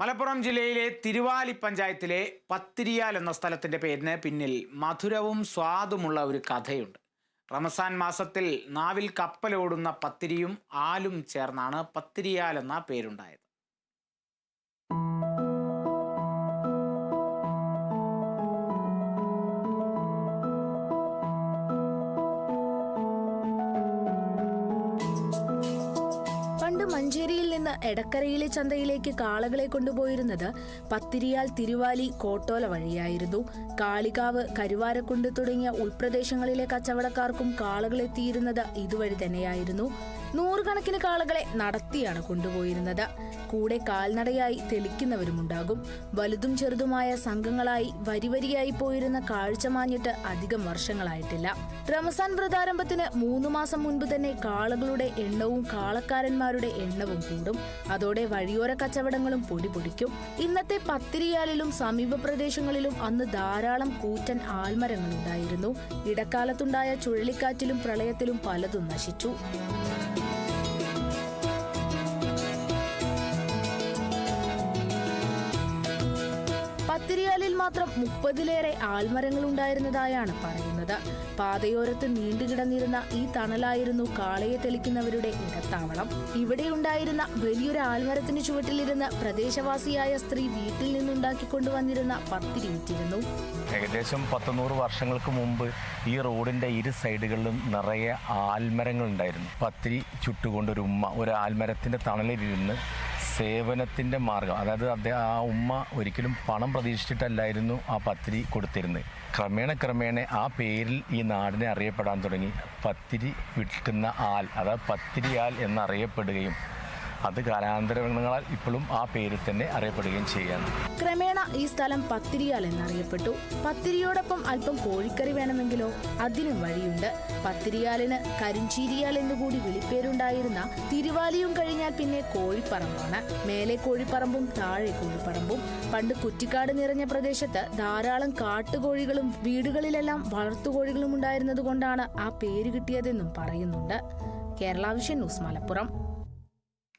മലപ്പുറം ജില്ലയിലെ തിരുവാലി പഞ്ചായത്തിലെ പത്തിരിയാൽ എന്ന സ്ഥലത്തിന്റെ പേരിന് പിന്നിൽ മധുരവും സ്വാദുമുള്ള ഒരു കഥയുണ്ട്. റമസാൻ മാസത്തിൽ നാവിൽ കപ്പലോടുന്ന പത്തിരിയും ആലും ചേർന്നാണ് പത്തിരിയാൽ എന്ന പേരുണ്ടായത്. പണ്ട് മഞ്ചേരിയിൽ നിന്ന് എടക്കരയിലെ ചന്തയിലേക്ക് കാളകളെ കൊണ്ടുപോയിരുന്നത് പത്തിരിയാൽ, തിരുവാലി, കോട്ടോല വഴിയായിരുന്നു. കാളികാവ്, കരുവാരക്കുണ്ട് തുടങ്ങിയ ഉൾപ്രദേശങ്ങളിലെ കച്ചവടക്കാർക്കും കാളകളെത്തിയിരുന്നത് ഇതുവഴി തന്നെയായിരുന്നു. നൂറുകണക്കിന് കാളകളെ നടത്തിയാണ് കൊണ്ടുപോയിരുന്നത്. കൂടെ കാൽനടയായി തെളിക്കുന്നവരുമുണ്ടാകും. വലുതും ചെറുതുമായ സംഘങ്ങളായി വരിവരിയായി പോയിരുന്ന കാഴ്ച മാഞ്ഞിട്ട് അധികം വർഷങ്ങളായിട്ടില്ല. റമസാൻ വ്രതാരംഭത്തിന് 3 മാസം മുൻപ് തന്നെ കാളകളുടെ എണ്ണവും കാളക്കാരന്മാരുടെ എണ്ണവും കൂടും. അതോടെ വഴിയോര കച്ചവടങ്ങളും പൊടിപൊടിക്കും. ഇന്നത്തെ പത്തിരിയാലിലും സമീപ പ്രദേശങ്ങളിലും അന്ന് ധാരാളം കൂറ്റൻ ആൽമരങ്ങളുണ്ടായിരുന്നു. ഇടക്കാലത്തുണ്ടായ ചുഴലിക്കാറ്റിലും പ്രളയത്തിലും പലതും നശിച്ചു. പത്തിരിയാലിൽ മാത്രം 30-ലേറെ ആൽമരങ്ങൾ ഉണ്ടായിരുന്നതായാണ് പറയുന്നത്. പാതയോരത്ത് നീണ്ടുകിടന്നിരുന്ന ഈ തണലായിരുന്നു കാളയെ തെളിക്കുന്നവരുടെ ഇടത്താവളം. ഇവിടെയുണ്ടായിരുന്ന വലിയൊരു ആൽമരത്തിന് ചുവട്ടിലിരുന്ന് പ്രദേശവാസിയായ സ്ത്രീ വീട്ടിൽ നിന്നുണ്ടാക്കിക്കൊണ്ടുവന്നിരുന്ന പത്തിരി വിറ്റിരുന്നു. ഏകദേശം 100 വർഷങ്ങൾക്ക് മുമ്പ് ഈ റോഡിൻ്റെ ഇരു സൈഡുകളിലും നിറയെ ആൽമരങ്ങൾ ഉണ്ടായിരുന്നു. പത്തിരി ചുട്ടുകൊണ്ടൊരു ഉമ്മ ഒരു ആൽമരത്തിൻ്റെ തണലിലിരുന്ന് സേവനത്തിൻ്റെ മാർഗം, അതായത് ആ ഉമ്മ ഒരിക്കലും പണം പ്രതീക്ഷിച്ചിട്ടല്ലായിരുന്നു ആ പത്തിരി കൊടുത്തിരുന്നത്. ക്രമേണ ആ പേരിൽ ഈ നാടിനെ അറിയപ്പെടാൻ തുടങ്ങി. പത്തിരി വിൽക്കുന്ന ആൽ, അതായത് പത്തിരിയാൽ എന്നറിയപ്പെടുകയും അത് കാലാന്തരങ്ങളാൽ ഇപ്പോഴും ആ പേരിൽ തന്നെ അറിയപ്പെടുകയും ചെയ്യാണ്. ക്രമേണ ഈ സ്ഥലം പത്തിരിയാൽ എന്നറിയപ്പെട്ടു. പത്തിരിയോടൊപ്പം അല്പം കോഴിക്കറി വേണമെങ്കിലോ അതിനും വഴിയുണ്ട്. പത്തിരിയാലിന് കരിഞ്ചീരിയാൽ എന്നുകൂടി വിളിപ്പേരുണ്ടായിരുന്ന തിരുവാലിയും കഴിഞ്ഞാൽ പിന്നെ കോഴിപ്പറമ്പാണ്. മേലെ കോഴിപ്പറമ്പും താഴെ കോഴിപ്പറമ്പും. പണ്ട് കുറ്റിക്കാട് നിറഞ്ഞ പ്രദേശത്ത് ധാരാളം കാട്ടുകോഴികളും വീടുകളിലെല്ലാം വളർത്തുകോഴികളും ഉണ്ടായിരുന്നത് കൊണ്ടാണ് ആ പേര് കിട്ടിയതെന്നും പറയുന്നുണ്ട്. Kerala vision news, Malappuram.